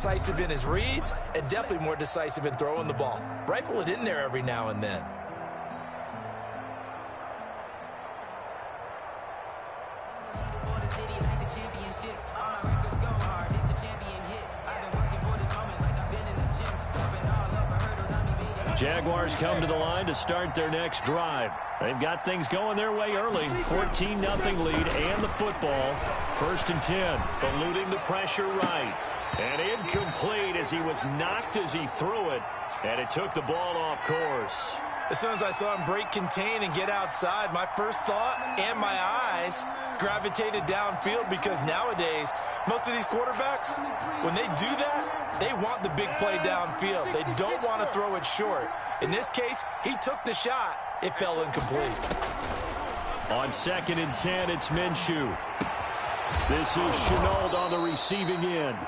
decisive in his reads and definitely more decisive in throwing the ball. Rifle it in there every now and then. Jaguars come to the line to start their next drive. They've got things going their way early. 14-0 lead and the football. 1st and 10. Eluding the pressure right. And incomplete as he was knocked as he threw it. And it took the ball off course. As soon as I saw him break contain and get outside, my first thought and my eyes gravitated downfield, because nowadays, most of these quarterbacks, when they do that, they want the big play downfield. They don't want to throw it short. In this case, he took the shot. It fell incomplete. On 2nd and 10, it's Minshew. This is Chenault on the receiving end.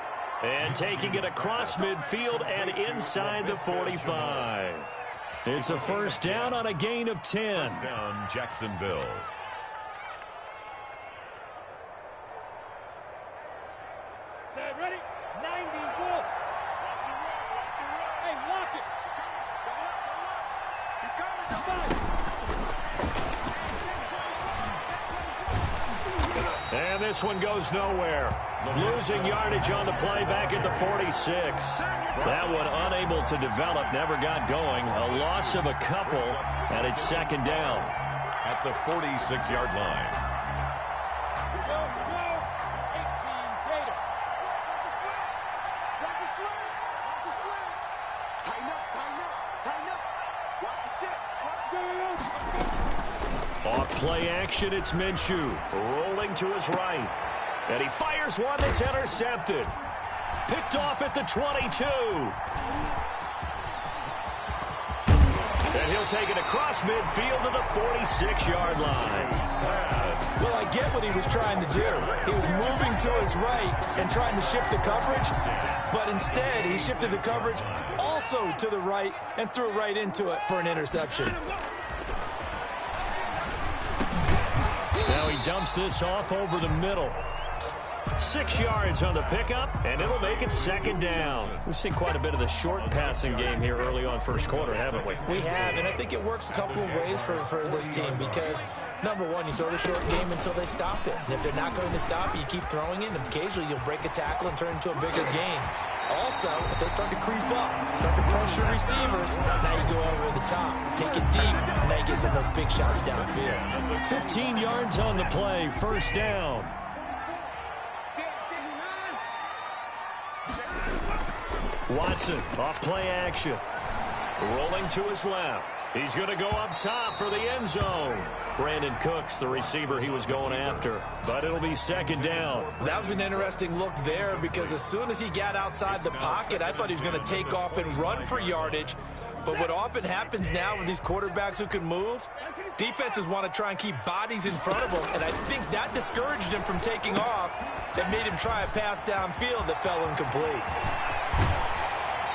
And taking it across midfield and inside the 45. It's a 1st down on a gain of 10. 1st down, Jacksonville. Set, ready? 90, Wolf. Hey, lock it. He's coming. And this one goes nowhere. Losing yardage on the play back at the 46. That one unable to develop, never got going. A loss of a couple, and it's 2nd down. At the 46-yard line. Go, 18, Gator. Watch his flag. Watch his flag. Tighten up, tighten up, tighten up. Watch the shit. Off play action, it's Minshew. Rolling to his right. And he fires one that's intercepted. Picked off at the 22. And he'll take it across midfield to the 46-yard line. Well, I get what he was trying to do. He was moving to his right and trying to shift the coverage, but instead he shifted the coverage also to the right and threw right into it for an interception. Now he dumps this off over the middle. 6 yards on the pickup, and it'll make it 2nd down. We've seen quite a bit of the short passing game here early on 1st quarter, haven't we? We have, and I think it works a couple of ways for this team, because, number one, you throw the short game until they stop it. And if they're not going to stop it, you keep throwing it, and occasionally you'll break a tackle and turn into a bigger gain. Also, if they start to creep up, start to pressure receivers, now you go over the top, take it deep, and now you get some of those big shots downfield. 15 yards on the play, 1st down. Watson, off play action. Rolling to his left. He's going to go up top for the end zone. Brandon Cooks, the receiver he was going after. But it'll be 2nd down. That was an interesting look there, because as soon as he got outside the pocket, I thought he was going to take off and run for yardage. But what often happens now with these quarterbacks who can move, defenses want to try and keep bodies in front of them, and I think that discouraged him from taking off. That made him try a pass downfield that fell incomplete.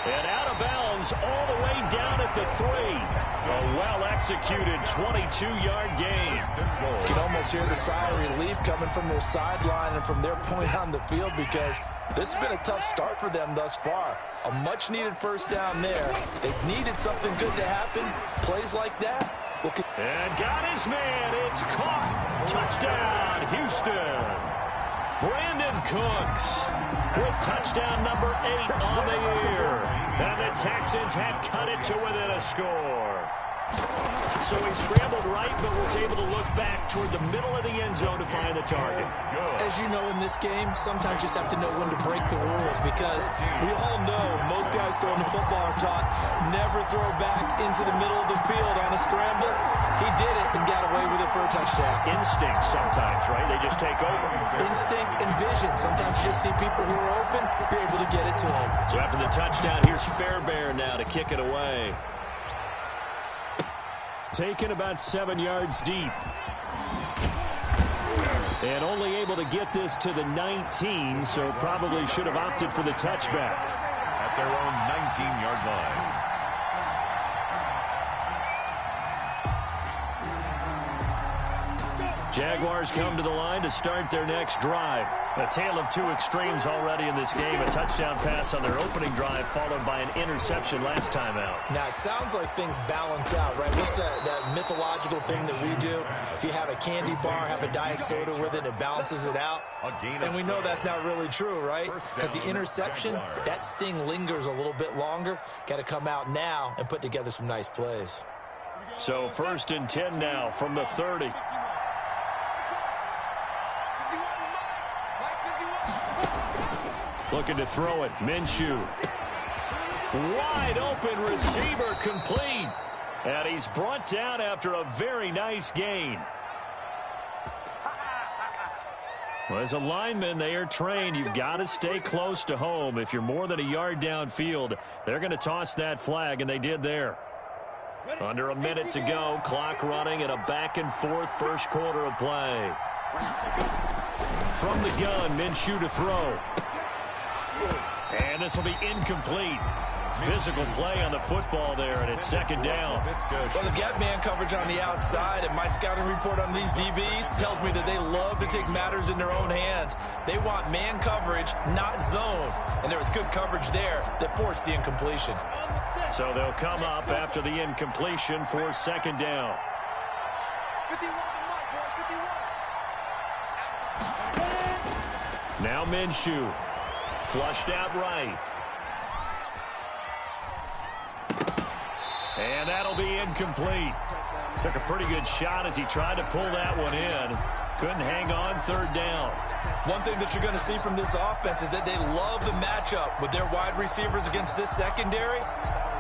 And out of bounds all the way down at the 3. A well-executed 22-yard gain. You can almost hear the sigh of relief coming from their sideline and from their point on the field, because this has been a tough start for them thus far. A much-needed 1st down there. They've needed something good to happen. Plays like that. And got his man. It's caught. Touchdown, Houston. Brandon Cooks with touchdown number 8 on the year. And the Texans have cut it to within a score. So he scrambled right, but was able to look back toward the middle of the end zone to find the target. As you know, in this game, sometimes you just have to know when to break the rules, because we all know most guys throwing the football are taught never throw back into the middle of the field on a scramble. He did it and got away with it for a touchdown. Instinct sometimes, right? They just take over. Instinct and vision. Sometimes you just see people who are open, you're able to get it to them. So after the touchdown, here's Fairbairn now to kick it away. Taken about 7 yards deep. And only able to get this to the 19, so probably should have opted for the touchback. At their own 19-yard line. Jaguars come to the line to start their next drive. A tale of two extremes already in this game. A touchdown pass on their opening drive followed by an interception last time out. Now, it sounds like things balance out, right? What's that mythological thing that we do? If you have a candy bar, have a diet soda with it, it balances it out. And we know that's not really true, right? Because the interception, that sting lingers a little bit longer. Got to come out now and put together some nice plays. So 1st and 10 now from the 30. Looking to throw it. Minshew. Wide open receiver complete. And he's brought down after a very nice gain. Well, as a lineman, they are trained. You've got to stay close to home. If you're more than a yard downfield, they're going to toss that flag, and they did there. Under a minute to go. Clock running in a back-and-forth first quarter of play. From the gun, Minshew to throw. And this will be incomplete. Physical play on the football there, and it's 2nd down. Well, they've got man coverage on the outside, and my scouting report on these DBs tells me that they love to take matters in their own hands. They want man coverage, not zone. And there was good coverage there that forced the incompletion. So they'll come up after the incompletion for 2nd down. Now Minshew. Flushed out right. And that'll be incomplete. Took a pretty good shot as he tried to pull that one in. Couldn't hang on 3rd down. One thing that you're going to see from this offense is that they love the matchup with their wide receivers against this secondary.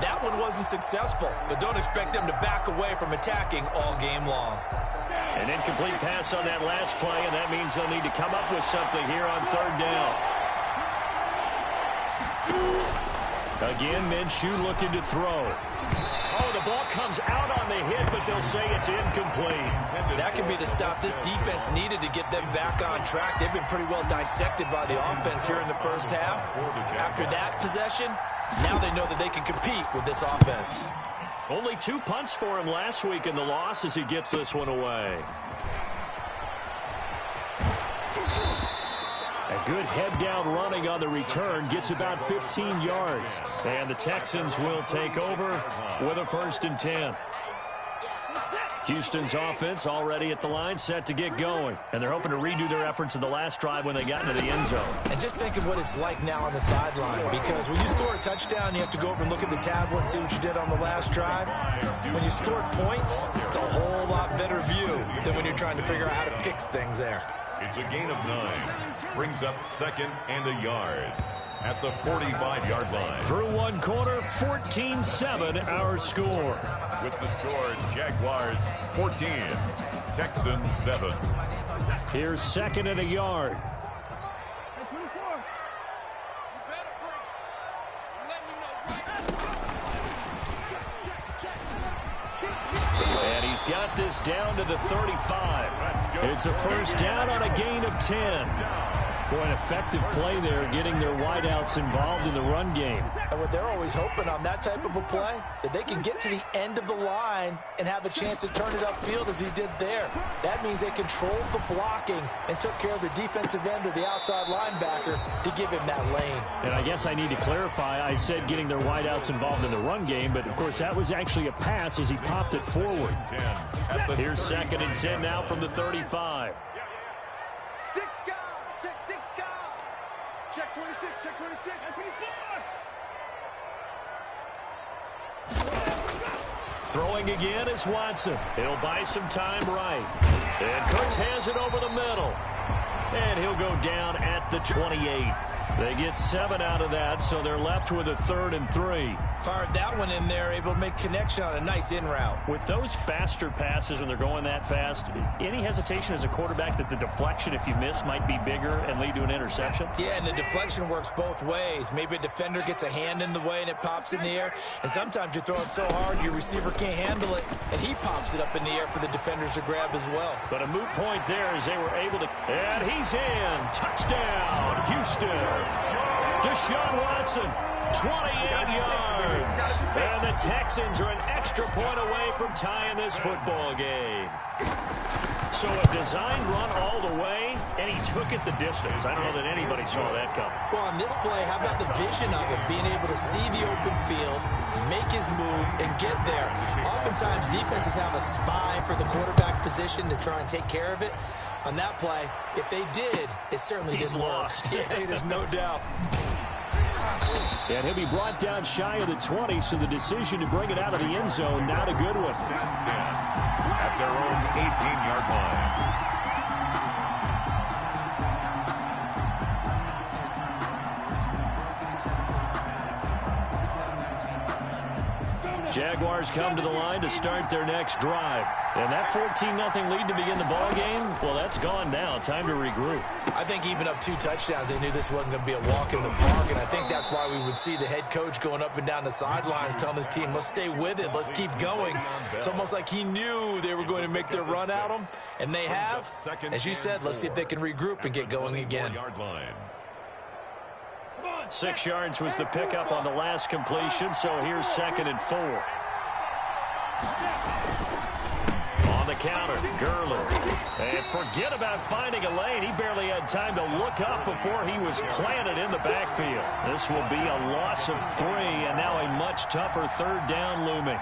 That one wasn't successful, but don't expect them to back away from attacking all game long. An incomplete pass on that last play, and that means they'll need to come up with something here on 3rd down. Again, Minshew looking to throw. Oh, the ball comes out on the hit, but they'll say it's incomplete. That could be the stop this defense needed to get them back on track. They've been pretty well dissected by the offense here in the first half. After that possession, now they know that they can compete with this offense. Only 2 punts for him last week in the loss as he gets this one away. A good head-down running on the return gets about 15 yards. And the Texans will take over with a 1st and 10. Houston's offense already at the line, set to get going. And they're hoping to redo their efforts in the last drive when they got into the end zone. And just think of what it's like now on the sideline. Because when you score a touchdown, you have to go over and look at the tablet and see what you did on the last drive. When you scored points, it's a whole lot better view than when you're trying to figure out how to fix things there. It's a gain of 9. Brings up 2nd and a yard at the 45-yard line. Through one quarter, 14-7 our score. With the score, Jaguars 14, Texans 7. Here's 2nd and a yard. And he's got this down to the 35. It's a 1st down on a gain of 10. Boy, an effective play there, getting their wideouts involved in the run game. And what they're always hoping on that type of a play, that they can get to the end of the line and have a chance to turn it upfield as he did there. That means they controlled the blocking and took care of the defensive end or the outside linebacker to give him that lane. And I guess I need to clarify, I said getting their wideouts involved in the run game, but of course that was actually a pass as he popped it forward. Here's 2nd and 10 now from the 35. Check 26, check 26, check 24! Throwing again is Watson. He'll buy some time right. And Cooks has it over the middle. And he'll go down at the 28. They get 7 out of that, so they're left with a 3rd and 3. Fired that one in there, able to make connection on a nice in route. With those faster passes and they're going that fast, any hesitation as a quarterback that the deflection, if you miss, might be bigger and lead to an interception? Yeah, and the deflection works both ways. Maybe a defender gets a hand in the way and it pops in the air. And sometimes you throw it so hard your receiver can't handle it, and he pops it up in the air for the defenders to grab as well. But a moot point there as they were able to... And he's in. Touchdown, Houston. Deshaun Watson, 28 yards. And the Texans are an extra point away from tying this football game. So a designed run all the way, and he took it the distance. I don't know that anybody saw that coming. Well, on this play, how about the vision of it? Being able to see the open field, make his move, and get there. Oftentimes, defenses have a spy for the quarterback position to try and take care of it. On that play, if they did, it certainly didn't lost. work. Yeah, there's no doubt. And he'll be brought down shy of the 20, so the decision to bring it out of the end zone, not a good one. 10 at their own 18-yard line. Jaguars come to the line to start their next drive. And that 14-0 lead to begin the ball game, well, that's gone now. Time to regroup. I think even up 2 touchdowns, they knew this wasn't going to be a walk in the park, and I think that's why we would see the head coach going up and down the sidelines telling his team, let's stay with it, let's keep going. It's almost like he knew they were going to make their run at him, and they have. As you said, let's see if they can regroup and get going again. 6 yards was the pickup on the last completion, so here's 2nd and 4. On the counter, Gurley. And forget about finding a lane. He barely had time to look up before he was planted in the backfield. This will be a loss of 3, and now a much tougher 3rd down looming.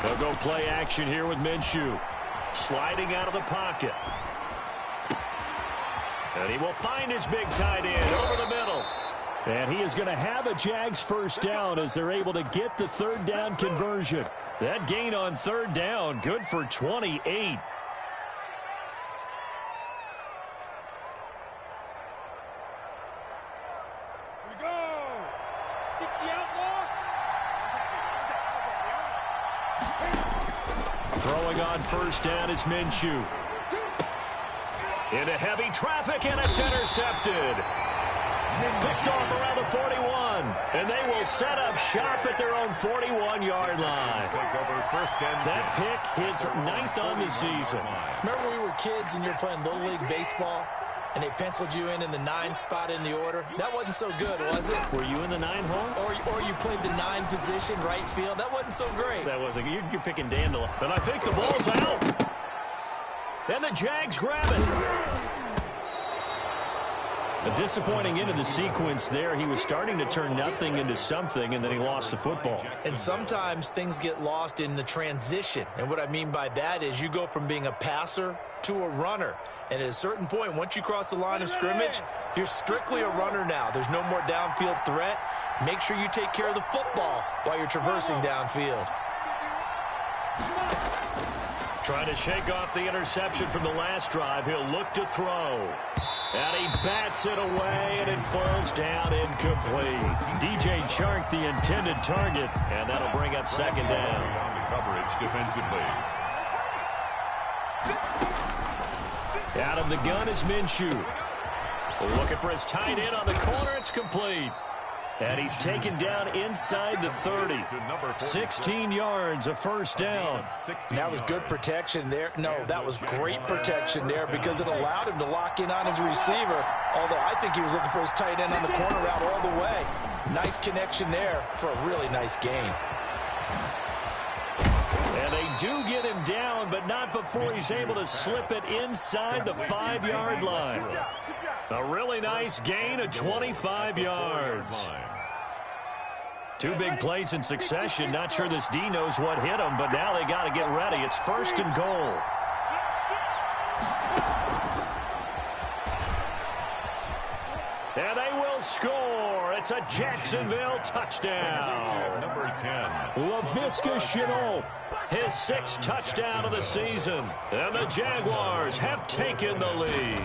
They'll go play action here with Minshew. Sliding out of the pocket. And he will find his big tight end over the middle. And he is going to have a Jags first down as they're able to get the 3rd down conversion. That gain on 3rd down, good for 28. We go! 60 outlaw! Throwing on first down is Minshew. Into heavy traffic, and it's intercepted. Picked off around the 41, and they will set up shop at their own 41-yard line. That pick, his 9th on the season. Remember when we were kids and you were playing Little League Baseball, and they penciled you in the 9 spot in the order? That wasn't so good, was it? Were you in the 9 hole? Or you played the 9 position, right field? That wasn't so great. That wasn't. You're picking Dandelion. But I think the ball's out. And the Jags grab it. A disappointing end of the sequence there. He was starting to turn nothing into something, and then he lost the football. And sometimes things get lost in the transition. And what I mean by that is you go from being a passer to a runner. And at a certain point, once you cross the line of scrimmage, you're strictly a runner now. There's no more downfield threat. Make sure you take care of the football while you're traversing downfield. Trying to shake off the interception from the last drive. He'll look to throw. And he bats it away, and it falls down incomplete. DJ Chark, the intended target, and that'll bring up 2nd down. On the coverage defensively. Out of the gun is Minshew. Looking for his tight end on the corner. It's complete. And he's taken down inside the 30. 16 yards, a first down. And that was good protection there. No, that was great protection there because it allowed him to lock in on his receiver. Although I think he was looking for his tight end on the corner route all the way. Nice connection there for a really nice gain. And they do get him down, but not before he's able to slip it inside the 5-yard line. A really nice gain of 25 yards. 2 big plays in succession. Not sure this D knows what hit him, but now they got to get ready. It's 1st and goal. And they will score. It's a Jacksonville touchdown. Number 10. Laviska Shenault, his 6th touchdown of the season. And the Jaguars have taken the lead.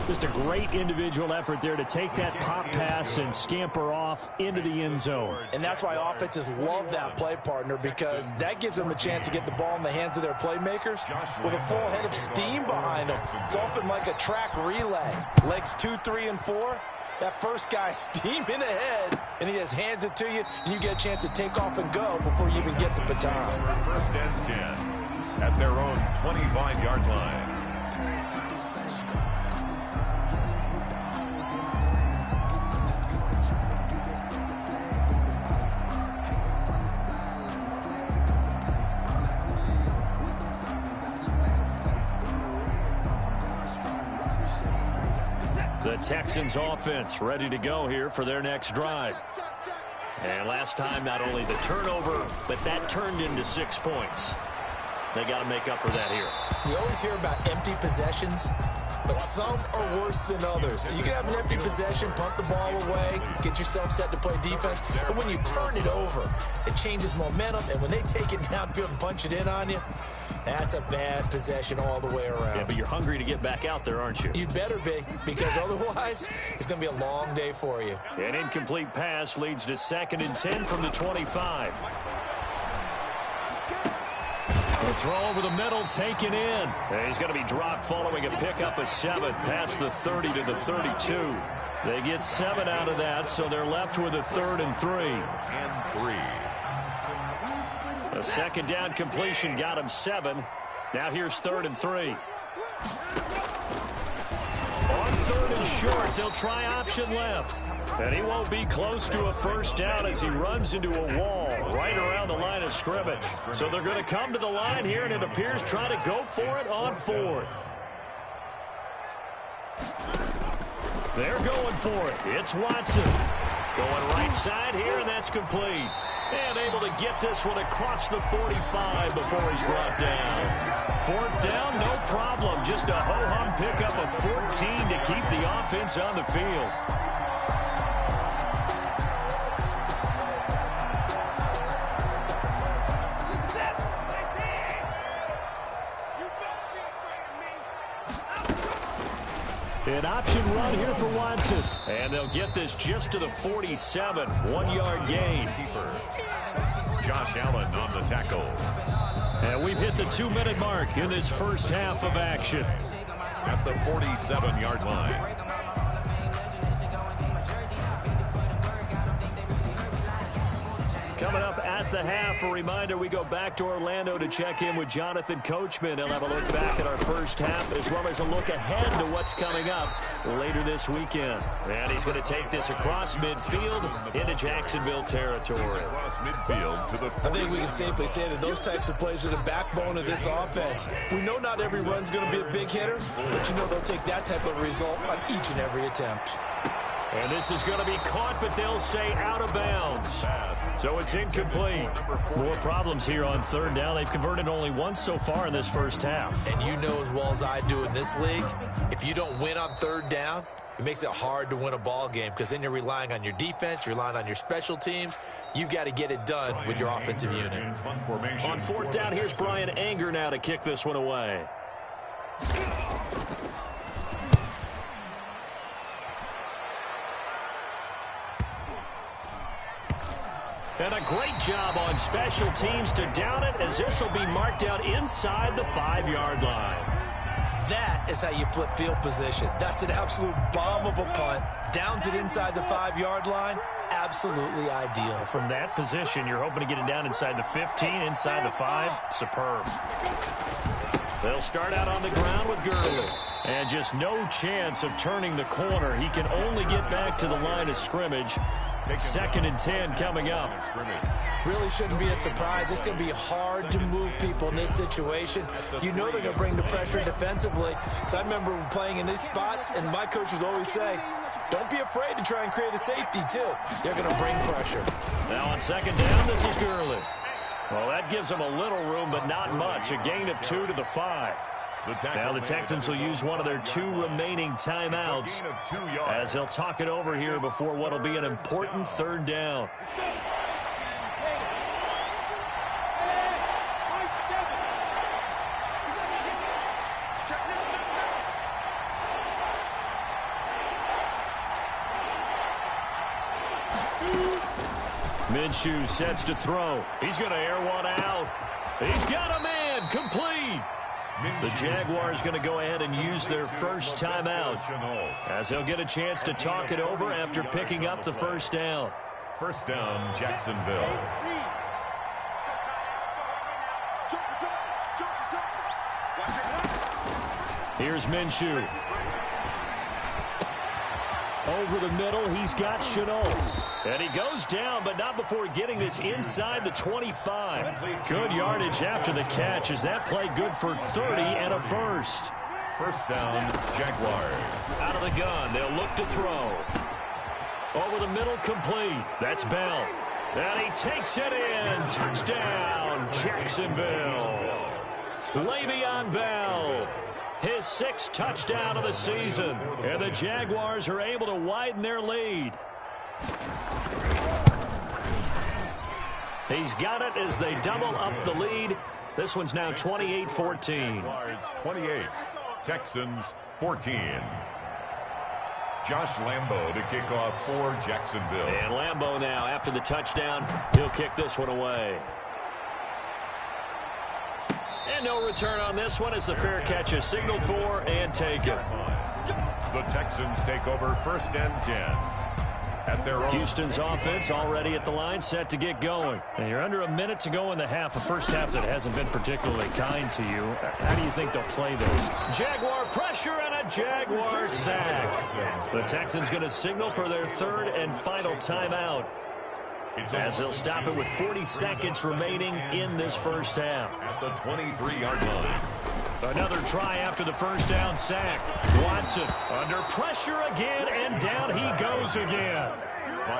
Just a great individual effort there to take that pop pass and scamper off into the end zone. And that's why offenses love that play, partner, because that gives them a chance to get the ball in the hands of their playmakers with a full head of steam behind them. It's often like a track relay. Legs 2, 3, and 4, That first guy steaming ahead, and he just hands it to you, and you get a chance to take off and go before you even get the baton. First and 10 at their own 25-yard line. The Texans offense ready to go here for their next drive. And last time, not only the turnover, but that turned into 6 points. They got to make up for that here. You always hear about empty possessions, but some are worse than others. You can have an empty possession, punt the ball away, get yourself set to play defense, but when you turn it over, it changes momentum, and when they take it downfield and punch it in on you, that's a bad possession all the way around. Yeah, but you're hungry to get back out there, aren't you? You better be, because otherwise, it's going to be a long day for you. An incomplete pass leads to 2nd and 10 from the 25. The throw over the middle, taken in. And he's going to be dropped following a pickup of 7 past the 30 to the 32. They get 7 out of that, so they're left with a 3rd and 3. A second down completion got him 7. Now here's 3rd and 3. On 3rd and short, they'll try option left. And he won't be close to a first down as he runs into a wall right around the line of scrimmage. So they're going to come to the line here, and it appears trying to go for it on 4th. They're going for it. It's Watson. Going right side here, and that's complete. And able to get this one across the 45 before he's brought down. 4th down, no problem. Just a ho-hum pickup of 14 to keep the offense on the field. An option run here for Watson. And they'll get this just to the 47. 1-yard gain. Josh Allen on the tackle. And we've hit the 2-minute mark in this first half of action. At the 47-yard line. Coming up at the half, a reminder, we go back to Orlando to check in with Jonathan Coachman. He'll have a look back at our first half as well as a look ahead to what's coming up later this weekend. And he's going to take this across midfield into Jacksonville territory. Across midfield to the I think we can safely say that those types of plays are the backbone of this offense. We know not every run's going to be a big hitter, but you know they'll take that type of result on each and every attempt. And this is going to be caught, but they'll say out of bounds. So it's incomplete. More problems here on 3rd down. They've converted only once so far in this first half. And you know as well as I do in this league, if you don't win on 3rd down, it makes it hard to win a ball game because then you're relying on your defense, you're relying on your special teams. You've got to get it done with your offensive unit. On 4th down, here's Brian Anger now to kick this one away. And a great job on special teams to down it as this will be marked out inside the 5-yard line. That is how you flip field position. That's an absolute bomb of a punt. Downs it inside the 5-yard line. Absolutely ideal. From that position, you're hoping to get it down inside the 15, inside the 5. Superb. They'll start out on the ground with Gurley. And just no chance of turning the corner. He can only get back to the line of scrimmage. 2nd and 10 coming up. Really shouldn't be a surprise. It's going to be hard to move people in this situation. You know they're going to bring the pressure defensively. So I remember playing in these spots, and my coaches always say, don't be afraid to try and create a safety, too. They're going to bring pressure. Now on 2nd down, this is Gurley. Well, that gives them a little room, but not much. A gain of 2 to the 5. Now the Texans will use one of their 2 remaining timeouts as they'll talk it over here before what will be an important 3rd down. Minshew sets to throw. He's going to air one out. He's got a man complete. The Jaguars going to go ahead and use their first timeout, as they'll get a chance to talk it over after picking up the first down. First down, Jacksonville. Here's Minshew. Over the middle, he's got Shenault. And he goes down, but not before getting this inside the 25. Good yardage after the catch. Is that play good for 30 and a first? First down, Jaguars. Out of the gun, they'll look to throw. Over the middle, complete. That's Bell. And he takes it in. Touchdown, Jacksonville. Le'Veon Bell. His 6th touchdown of the season. And the Jaguars are able to widen their lead. He's got it as they double up the lead. This one's now 28-14. 28, Texans 14. Josh Lambo to kick off for Jacksonville. And Lambo now, after the touchdown, he'll kick this one away. And no return on this one as the fair catch is signaled for and taken. The Texans take over first and 10. At their own. Houston's offense already at the line, set to get going. And you're under a minute to go in the half, a first half that hasn't been particularly kind to you. How do you think they'll play this? Jaguar pressure and a Jaguar sack. The Texans going to signal for their 3rd and final timeout, as they'll stop it with 40 seconds remaining in this first half. At the 23-yard line. Another try after the first down sack. Watson under pressure again, and down he goes again.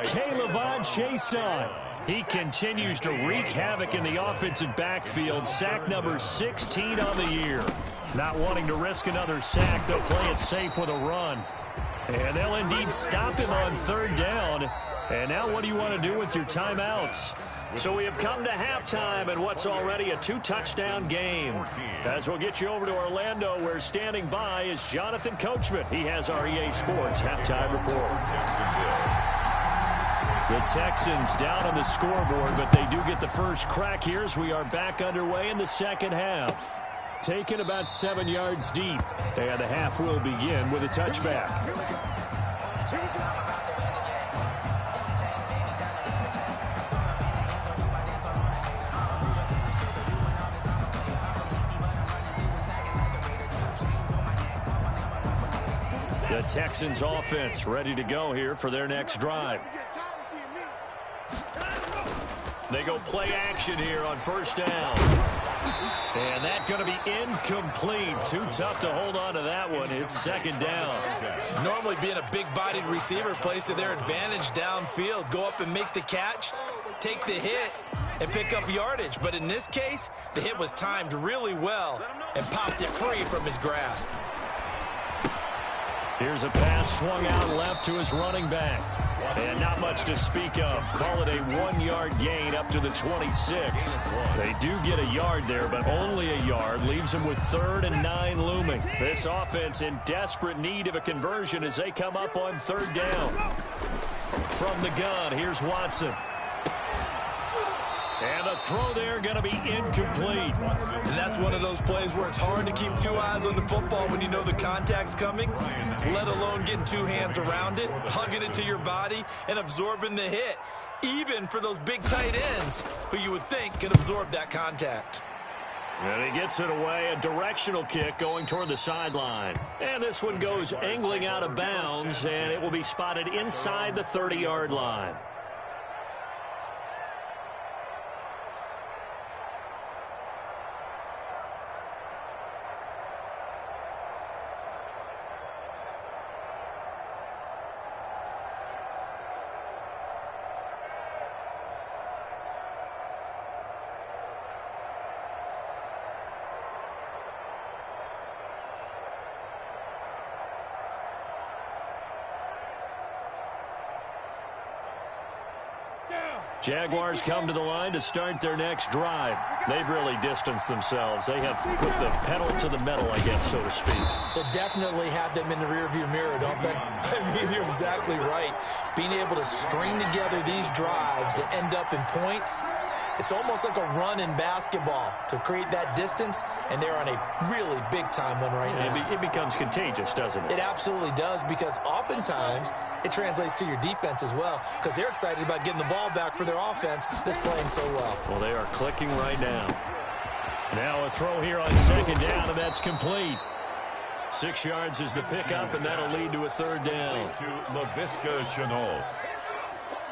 K'Lavon Chaisson. He continues to wreak havoc in the offensive backfield. Sack number 16 on the year. Not wanting to risk another sack, they'll play it safe with a run. And they'll indeed stop him on 3rd down. And now what do you want to do with your timeouts? So we have come to halftime in what's already a 2-touchdown game. As we'll get you over to Orlando, where standing by is Jonathan Coachman. He has our EA Sports halftime report. The Texans down on the scoreboard, but they do get the first crack here as we are back underway in the second half. Taken about 7 yards deep, and the half will begin with a touchback. The Texans offense ready to go here for their next drive. They go play action here on first down. And that's going to be incomplete. Too tough to hold on to that one. It's 2nd down. Normally being a big-bodied receiver plays to their advantage downfield. Go up and make the catch, take the hit, and pick up yardage. But in this case, the hit was timed really well and popped it free from his grasp. Here's a pass swung out left to his running back. And not much to speak of. Call it a 1-yard gain up to the 26. They do get a yard there, but only a yard. Leaves them with 3rd and 9 looming. This offense in desperate need of a conversion as they come up on 3rd down. From the gun, here's Watson. And the throw there going to be incomplete. And that's one of those plays where it's hard to keep 2 eyes on the football when you know the contact's coming, let alone getting 2 hands around it, hugging it to your body, and absorbing the hit, even for those big tight ends who you would think can absorb that contact. And he gets it away, a directional kick going toward the sideline. And this one goes angling out of bounds, and it will be spotted inside the 30-yard line. Jaguars come to the line to start their next drive. They've really distanced themselves. They have put the pedal to the metal, I guess, so to speak. So definitely have them in the rearview mirror, don't they? I mean, you're exactly right. Being able to string together these drives that end up in points, It's almost like a run in basketball to create that distance, and they're on a really big-time one right now. It becomes contagious, doesn't it? It absolutely does, because oftentimes it translates to your defense as well, because they're excited about getting the ball back for their offense that's playing so well. Well, they are clicking right now. Now a throw here on second down, and that's complete. 6 yards is the pickup, and that'll lead to a third down. To LaVisca Chenault.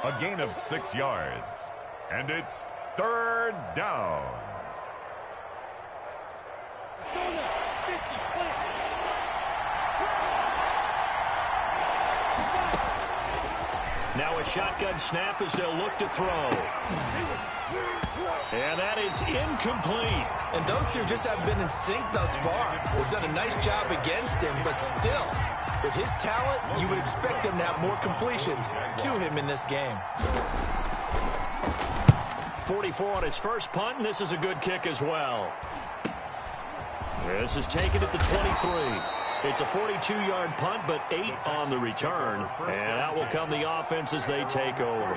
A gain of 6 yards. And it's third down. Now a shotgun snap as they'll look to throw. And that is incomplete. And those two just haven't been in sync thus far. They've done a nice job against him, but still, with his talent, you would expect them to have more completions to him in this game. 44 on his first punt, and this is a good kick as well. This is taken at the 23. It's a 42-yard punt, but 8 on the return. And out will come the offense as they take over.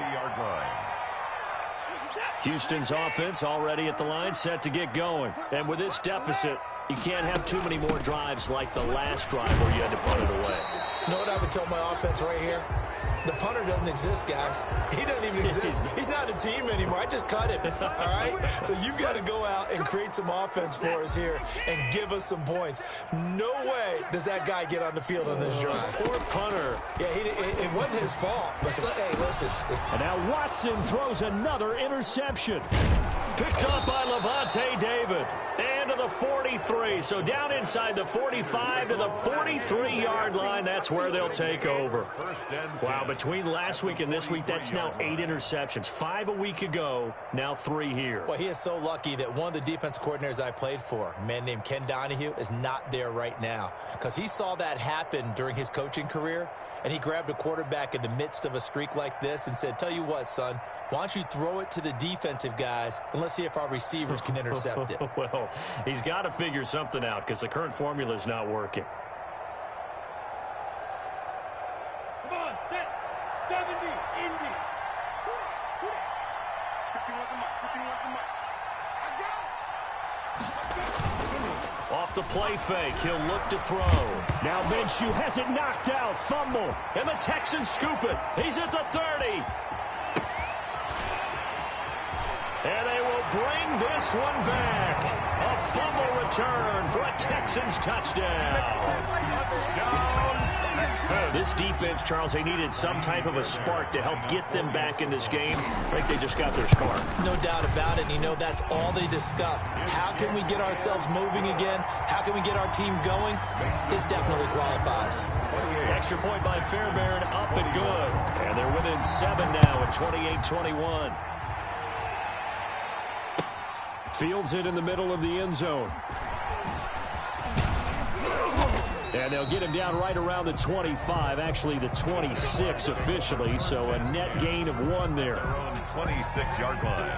Houston's offense already at the line, set to get going. And with this deficit, you can't have too many more drives like the last drive where you had to punt it away. You know what I would tell my offense right here? The punter doesn't exist, guys. He doesn't even exist. He's not a team anymore. I just cut him, all right? So you've got to go out and create some offense for us here and give us some points. No way does that guy get on the field on this drive. Poor punter. Yeah, it wasn't his fault. But hey, listen. And now Watson throws another interception. Picked up by Levante David. And to the 43. So down inside the 45 to the 43-yard line. That's where they'll take over. Wow, between last week and this week, that's now 8 interceptions. 5 a week ago, now 3 here. Well, he is so lucky that one of the defense coordinators I played for, a man named Ken Donahue, is not there right now. Because he saw that happen during his coaching career, and he grabbed a quarterback in the midst of a streak like this and said, tell you what, son, why don't you throw it to the defensive guys, and let's see if our receivers can intercept it. Well, he's got to figure something out because the current formula is not working. Come on, set. 70, Indy. 51 the mic, 51 the mic. Off the play fake, he'll look to throw. Now Minshew has it knocked out, fumble, and the Texans scoop it. He's at the 30. And they will bring this one back. A fumble return for a Texans touchdown. This defense, Charles, they needed some type of a spark to help get them back in this game. I think they just got their spark. No doubt about it. And you know, that's all they discussed. How can we get ourselves moving again? How can we get our team going? This definitely qualifies. Extra point by Fairbairn, up and good. And they're within 7 now at 28-21. Fields it in the middle of the end zone. And they'll get him down right around the 25, actually the 26 officially, so a net gain of 1 there. Their own 26-yard line.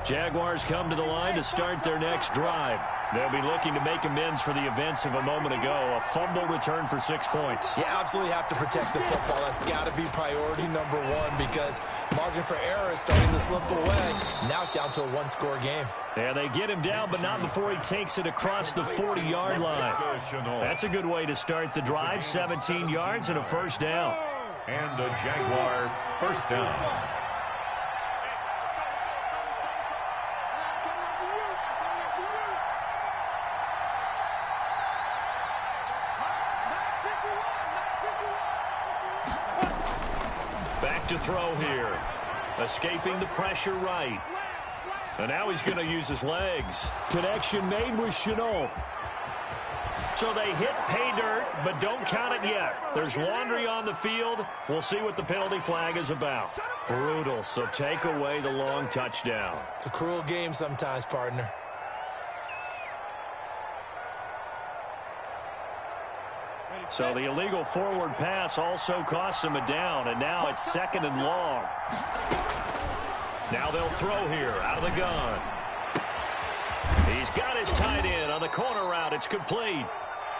Jaguars come to the line to start their next drive. They'll be looking to make amends for the events of a moment ago. A fumble return for 6 points. You absolutely have to protect the football. That's got to be priority number 1 because margin for error is starting to slip away. Now it's down to a 1-score game. And they get him down, but not before he takes it across the 40-yard line. That's a good way to start the drive. 17 yards and a first down. And a Jaguar first down. Back to throw here. Escaping the pressure right. And now he's going to use his legs. Connection made with Chenault. So they hit pay dirt, but don't count it yet. There's laundry on the field. We'll see what the penalty flag is about. Brutal, so take away the long touchdown. It's a cruel game sometimes, partner. So the illegal forward pass also costs him a down, and now it's 2nd and long. Now they'll throw here out of the gun. He's got his tight end on the corner route. It's complete.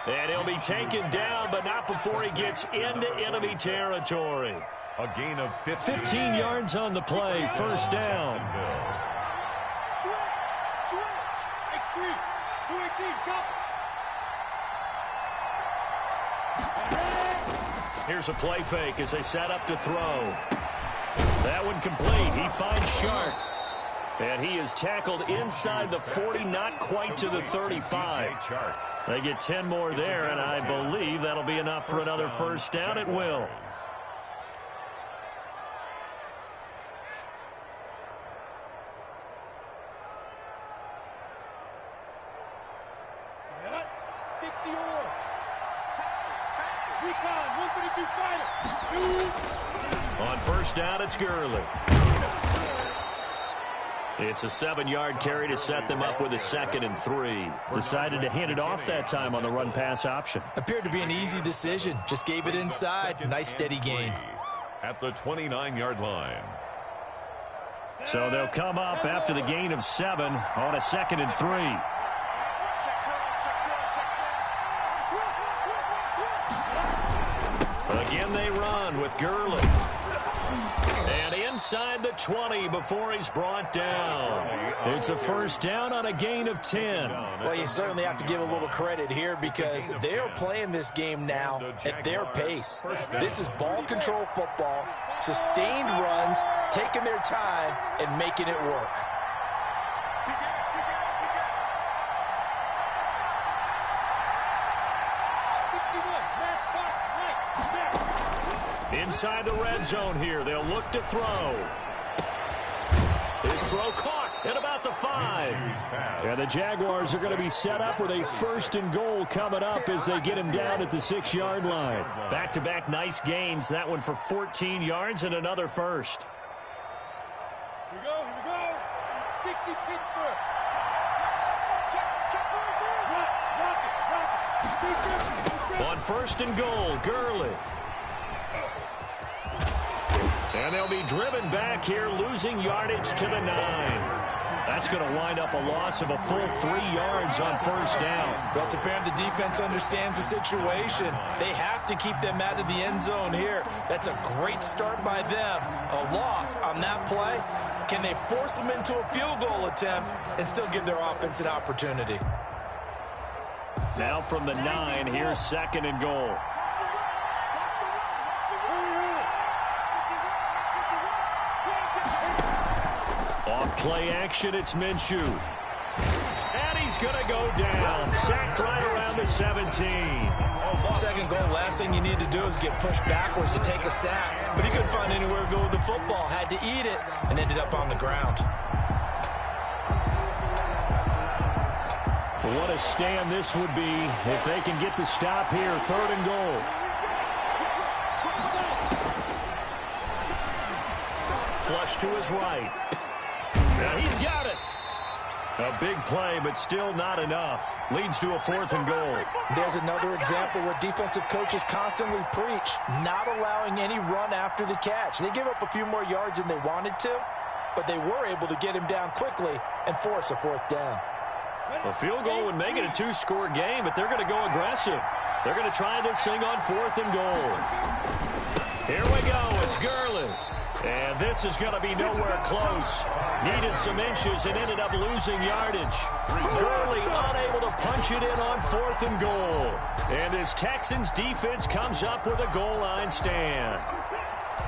And he'll be taken down, but not before he gets into enemy territory. A gain of 15 yards on the play, first down. Here's a play fake as they set up to throw. That one complete. He finds Shark. And he is tackled inside the 40, not quite to the 35. They get 10 more there, and I believe that'll be enough for another first down. It will. On first down, it's Gurley. It's a 7-yard carry to set them up with a 2nd and 3. Decided to hand it off that time on the run-pass option. Appeared to be an easy decision. Just gave it inside. Nice steady gain. At the 29-yard line. So they'll come up after the gain of 7 on a 2nd and 3. Again they run with Gurley. And inside the 20 before he's brought down. It's a first down on a gain of 10. Well, you certainly have to give a little credit here because they are playing this game now at their pace. This is ball control football, sustained runs, taking their time, and making it work. Inside the red zone here. They'll look to throw. His throw caught at about the 5. And the Jaguars are going to be set up with a 1st and goal coming up as they get him down at the 6-yard line. Back-to-back nice gains. That one for 14 yards and another first. Here we go. 60 Pittsburgh. On 1st and goal, Gurley. And they'll be driven back here, losing yardage to the 9. That's going to wind up a loss of a full 3 yards on first down. Well, it's apparent the defense understands the situation. They have to keep them out of the end zone here. That's a great start by them. A loss on that play. Can they force them into a field goal attempt and still give their offense an opportunity? Now from the 9, here's 2nd and goal. Off play action, it's Minshew. And he's going to go down. Sacked right around the 17. 2nd goal, last thing you need to do is get pushed backwards to take a sack. But he couldn't find anywhere to go with the football. Had to eat it and ended up on the ground. What a stand this would be if they can get the stop here. 3rd and goal. Flush to his right. Now he's got it. A big play, but still not enough. Leads to a 4th and goal. There's another example where defensive coaches constantly preach, not allowing any run after the catch. They gave up a few more yards than they wanted to, but they were able to get him down quickly and force a 4th down. A field goal would make it a 2-score game, but they're going to go aggressive. They're going to try this thing on 4th and goal. Here we go. It's Gurley. And this is going to be nowhere close. Needed some inches and ended up losing yardage. Gurley unable to punch it in on 4th and goal. And this Texans defense comes up with a goal line stand.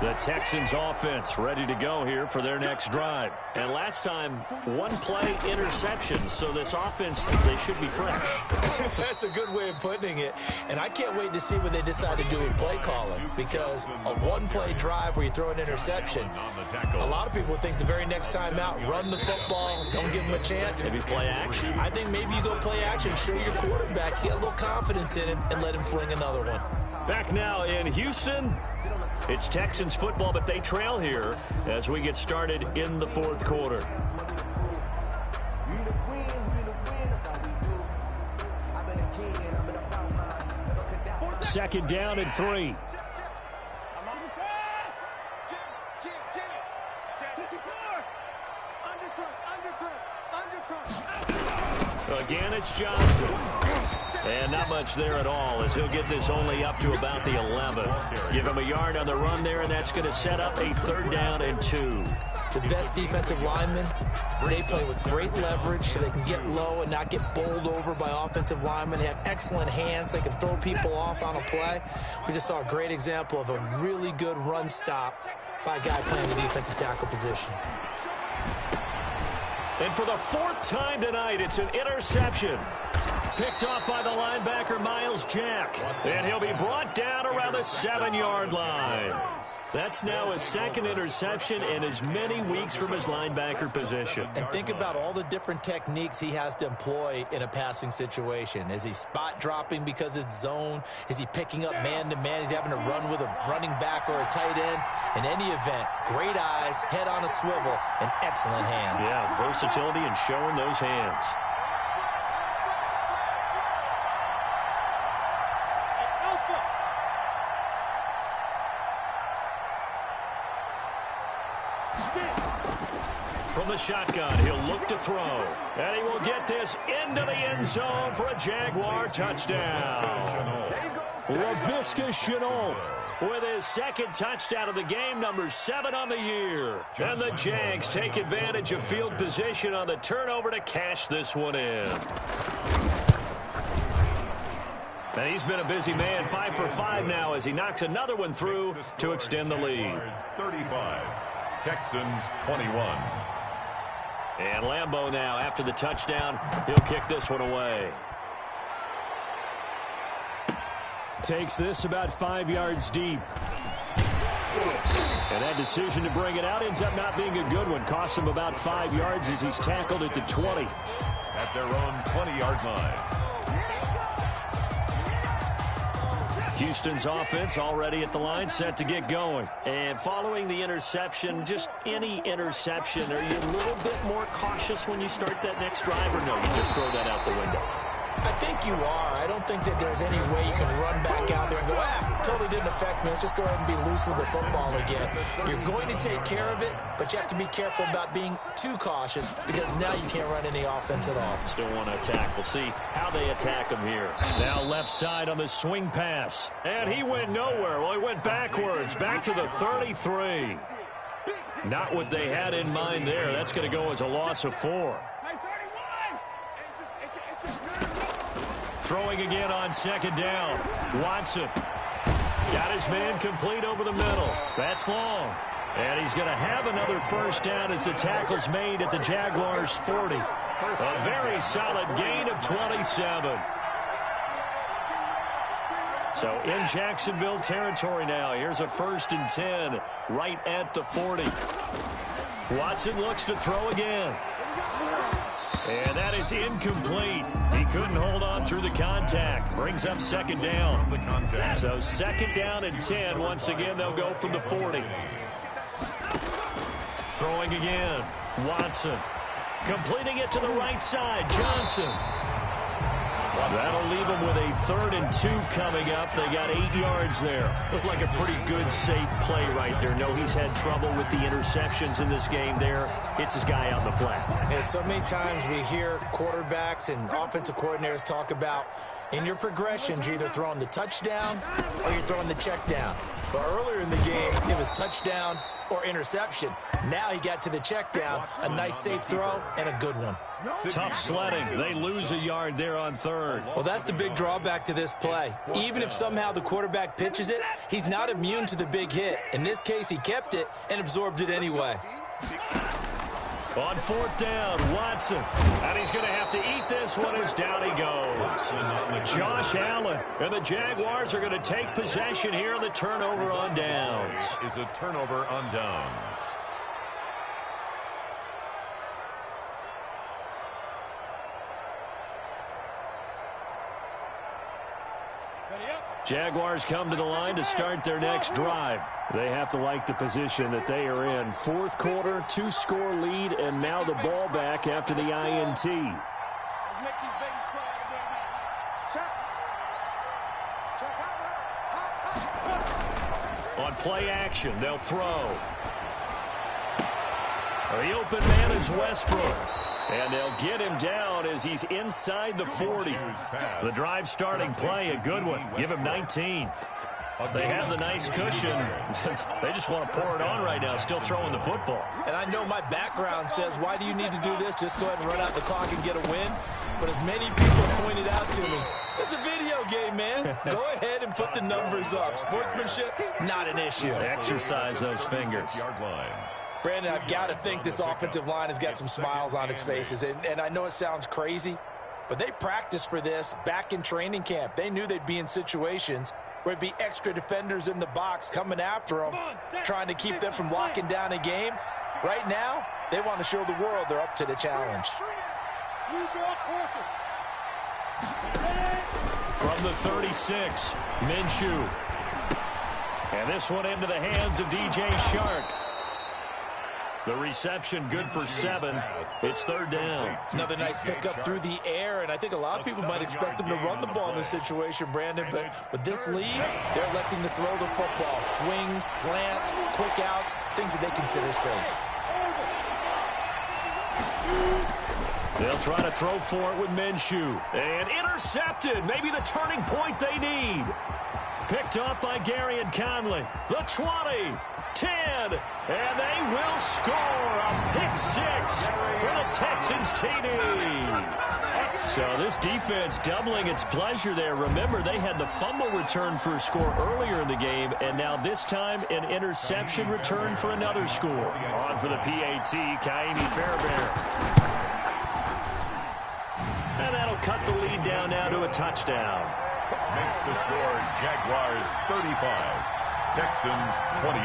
The Texans offense ready to go here for their next drive. And last time, 1 play interception. So this offense, they should be fresh. That's a good way of putting it. And I can't wait to see what they decide to do with play calling. Because a 1-play drive where you throw an interception, a lot of people think the very next time out, run the football, don't give them a chance. Maybe play action. I think maybe you go play action, show your quarterback, get a little confidence in him, and let him fling another one. Back now in Houston, it's Texans football, but they trail here as we get started in the 4th quarter. Second down and 3. Again, it's Johnson. And not much there at all, as he'll get this only up to about the 11. Give him a yard on the run there, and that's going to set up a 3rd down and 2. The best defensive linemen, they play with great leverage so they can get low and not get bowled over by offensive linemen. They have excellent hands. They can throw people off on a play. We just saw a great example of a really good run stop by a guy playing the defensive tackle position. And for the 4th time tonight, it's an interception. Picked off by the linebacker, Miles Jack. And he'll be brought down around the 7-yard line. That's now his 2nd interception in as many weeks from his linebacker position. And think about all the different techniques he has to employ in a passing situation. Is he spot dropping because it's zone? Is he picking up man-to-man? He's having to run with a running back or a tight end. In any event, great eyes, head on a swivel, and excellent hands. Yeah, versatility and showing those hands. From the shotgun, he'll look to throw. And he will get this into the end zone for a Jaguar touchdown. Laviska Shenault with his 2nd touchdown of the game, number 7 on the year. And the Jags take advantage of field position on the turnover to cash this one in. And he's been a busy man, 5 for 5 now as he knocks another one through to extend the lead. 35, Texans 21. And Lambeau now, after the touchdown, he'll kick this one away. Takes this about 5 yards deep. And that decision to bring it out ends up not being a good one. Costs him about 5 yards as he's tackled at the 20. At their own 20-yard line. Houston's offense already at the line, set to get going. And following the interception, just any interception, are you a little bit more cautious when you start that next drive, or no, you just throw that out the window? I think you are. I don't think that there's any way you can run back out there and go, totally didn't affect me. Let's just go ahead and be loose with the football again. You're going to take care of it, but you have to be careful about being too cautious because now you can't run any offense at all. Still want to attack. We'll see how they attack him here. Now left side on the swing pass. And he went nowhere. Well, he went backwards, back to the 33. Not what they had in mind there. That's going to go as a loss of 4. Throwing again on 2nd down. Watson got his man complete over the middle. That's long. And he's going to have another 1st down as the tackle's made at the Jaguars' 40. A very solid gain of 27. So in Jacksonville territory now. Here's a 1st and 10 right at the 40. Watson looks to throw again. And that is incomplete. He couldn't hold on through the contact. Brings up 2nd down. So 2nd down and 10. Once again, they'll go from the 40. Throwing again. Watson. Completing it to the right side. Johnson. That'll leave them with a 3rd and 2 coming up. They got 8 yards there. Looked like a pretty good, safe play right there. No, he's had trouble with the interceptions in this game there. Hits his guy out in the flat. Yeah, so many times we hear quarterbacks and offensive coordinators talk about in your progressions, you're either throwing the touchdown or you're throwing the check down. But earlier in the game, it was touchdown or interception. Now he got to the check down, a nice safe throw, and a good one. Tough sledding. They lose a yard there on 3rd. Well, that's the big drawback to this play. Even if somehow the quarterback pitches it, he's not immune to the big hit. In this case, he kept it and absorbed it anyway. On 4th down, Watson. And he's going to have to eat this one as down he goes. Josh Allen. And the Jaguars are going to take possession here on the turnover on downs. Is a turnover on downs. Jaguars come to the line to start their next drive. They have to like the position that they are in. 4th quarter, 2-score lead, and now the ball back after the INT. On play action, they'll throw. The open man is Westbrook. And they'll get him down down as he's inside the 40. The drive starting play, a good one. Give him 19. They have the nice cushion. They just want to pour it on right now, still throwing the football. And I know my background says, why do you need to do this? Just go ahead and run out the clock and get a win. But as many people pointed out to me, it's a video game, man. Go ahead and put the numbers up. Sportsmanship, not an issue. Exercise those fingers. Brandon, I've got to think this offensive line has got some smiles on its faces. And I know it sounds crazy, but they practiced for this back in training camp. They knew they'd be in situations where it'd be extra defenders in the box coming after them, trying to keep them from locking down a game. Right now, they want to show the world they're up to the challenge. From the 36, Minshew. And this one into the hands of DJ Shark. The reception good for 7. It's third down. Another nice pickup through the air, and I think a lot of people might expect them to run the ball in this situation, Brandon, but with this lead, they're electing to throw the football. Swings, slants, quick outs, things that they consider safe. They'll try to throw for it with Minshew. And intercepted. Maybe the turning point they need. Picked up by Gary and Conley. The 20, 10, and they will score a pick 6 for the Texans TD. So this defense doubling its pleasure there. Remember, they had the fumble return for a score earlier in the game, and now this time an interception return for another score. On for the PAT, Kaimi Fairbairn. And that'll cut the lead down now to a touchdown. Makes the score Jaguars 35, Texans 28.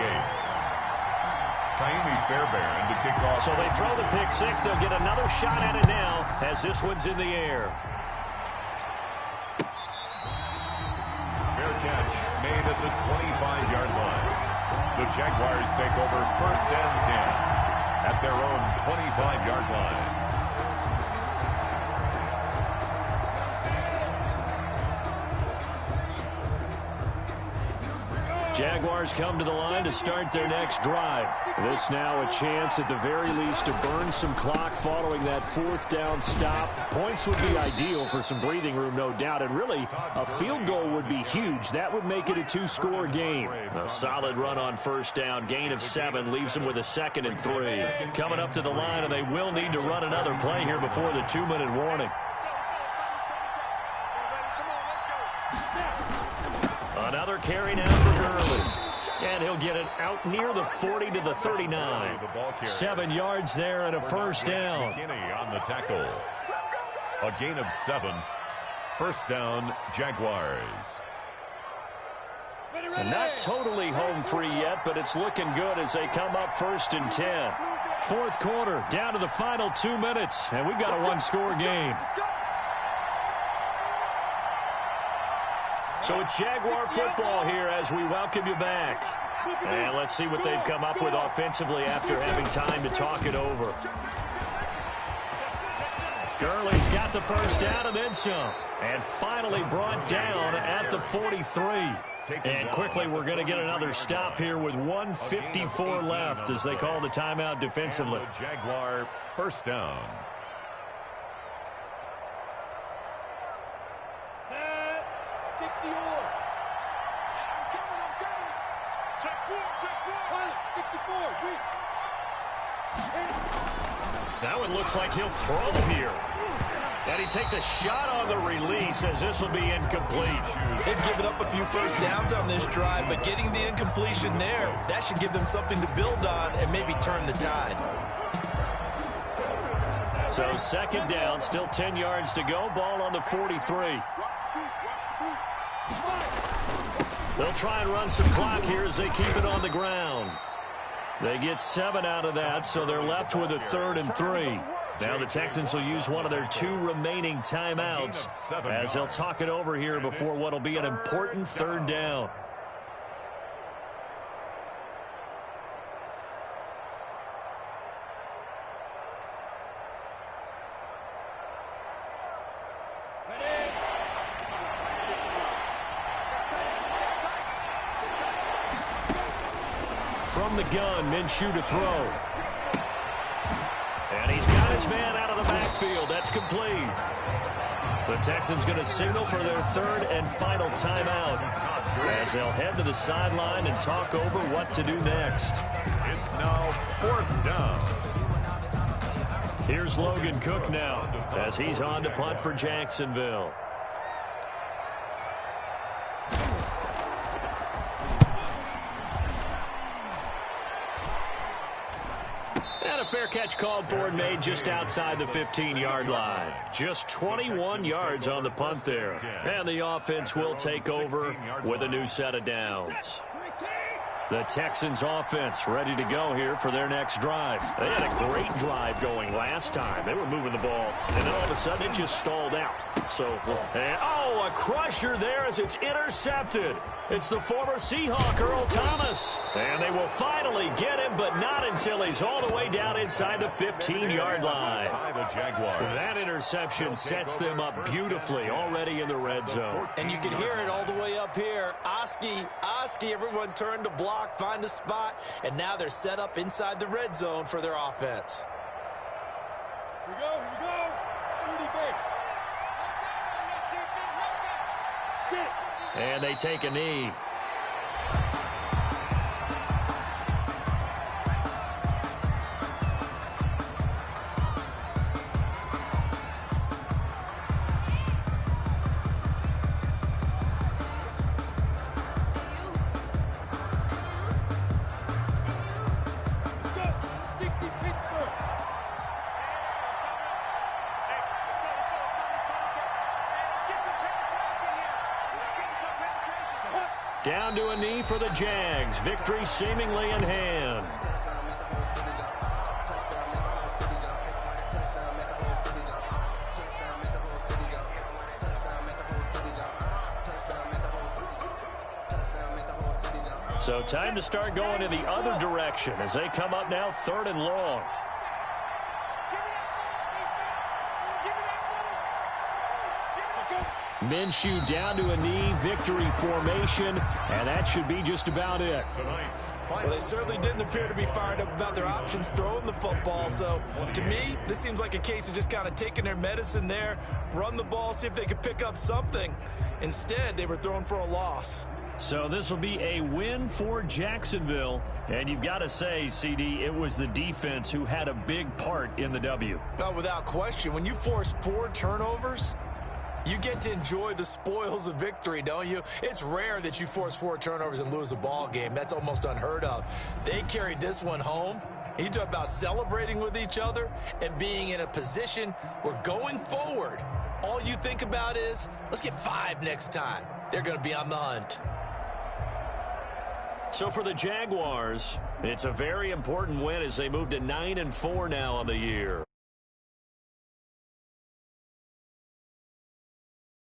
Kaimi Fairbairn to kick off. So they throw the pick 6. They'll get another shot at it now as this one's in the air. Fair catch made at the 25-yard line. The Jaguars take over first and 10 at their own 25-yard line. Jaguars come to the line to start their next drive. This now a chance at the very least to burn some clock following that fourth down stop. Points would be ideal for some breathing room, no doubt. And really, a field goal would be huge. That would make it a 2-score game. A solid run on first down. Gain of 7 leaves them with a 2nd and 3. Coming up to the line, and they will need to run another play here before the 2-minute warning. Another carry now for Gurley. And he'll get it out near the 40 to the 39. 7 yards there and a first down. On the tackle. A gain of 7. First down, Jaguars. And not totally home free yet, but it's looking good as they come up first and 10. Fourth quarter, down to the final 2 minutes, and we've got a 1-score game. So it's Jaguar football here as we welcome you back. And let's see what they've come up with offensively after having time to talk it over. Gurley's got the first down and then some. And finally brought down at the 43. And quickly we're going to get another stop here with 1:54 left as they call the timeout defensively. Jaguar first down. That one looks like he'll throw here. And he takes a shot on the release as this will be incomplete. They've given up a few first downs on this drive, but getting the incompletion there, that should give them something to build on and maybe turn the tide. So second down, still 10 yards to go. Ball on the 43. They'll try and run some clock here as they keep it on the ground. They get 7 out of that, so they're left with a 3rd and 3. Now the Texans will use one of their 2 remaining timeouts as they'll talk it over here before what will be an important 3rd down. From the gun, Minshew to throw. And he's got his man out of the backfield. That's complete. The Texans going to signal for their third and final timeout as they'll head to the sideline and talk over what to do next. It's now 4th down. Here's Logan Cook now as he's on to punt for Jacksonville. And a fair catch called for and made just outside the 15-yard line. Just 21 yards on the punt there. And the offense will take over with a new set of downs. The Texans offense ready to go here for their next drive. They had a great drive going last time. They were moving the ball, and then all of a sudden it just stalled out. So, a crusher there as it's intercepted. It's the former Seahawk, Earl Thomas. And they will finally get him, but not until he's all the way down inside the 15-yard line. That interception sets them up beautifully already in the red zone. And you can hear it all the way up here. Oski, everyone turned to block, find a spot, and now they're set up inside the red zone for their offense. Here we go. 30 base. And they take a knee. Down to a knee for the Jags. Victory seemingly in hand. So time to start going in the other direction as they come up now 3rd and long. Minshew down to a knee, victory formation, and that should be just about it. Well, they certainly didn't appear to be fired up about their options throwing the football. So, to me, this seems like a case of just kind of taking their medicine there, run the ball, see if they could pick up something. Instead, they were throwing for a loss. So this will be a win for Jacksonville. And you've got to say, CD, it was the defense who had a big part in the W. Oh, without question. When you force 4 turnovers, you get to enjoy the spoils of victory, don't you? It's rare that you force 4 turnovers and lose a ball game. That's almost unheard of. They carried this one home. You talk about celebrating with each other and being in a position where going forward, all you think about is, let's get 5 next time. They're going to be on the hunt. So for the Jaguars, it's a very important win as they move to 9-4 now on the year.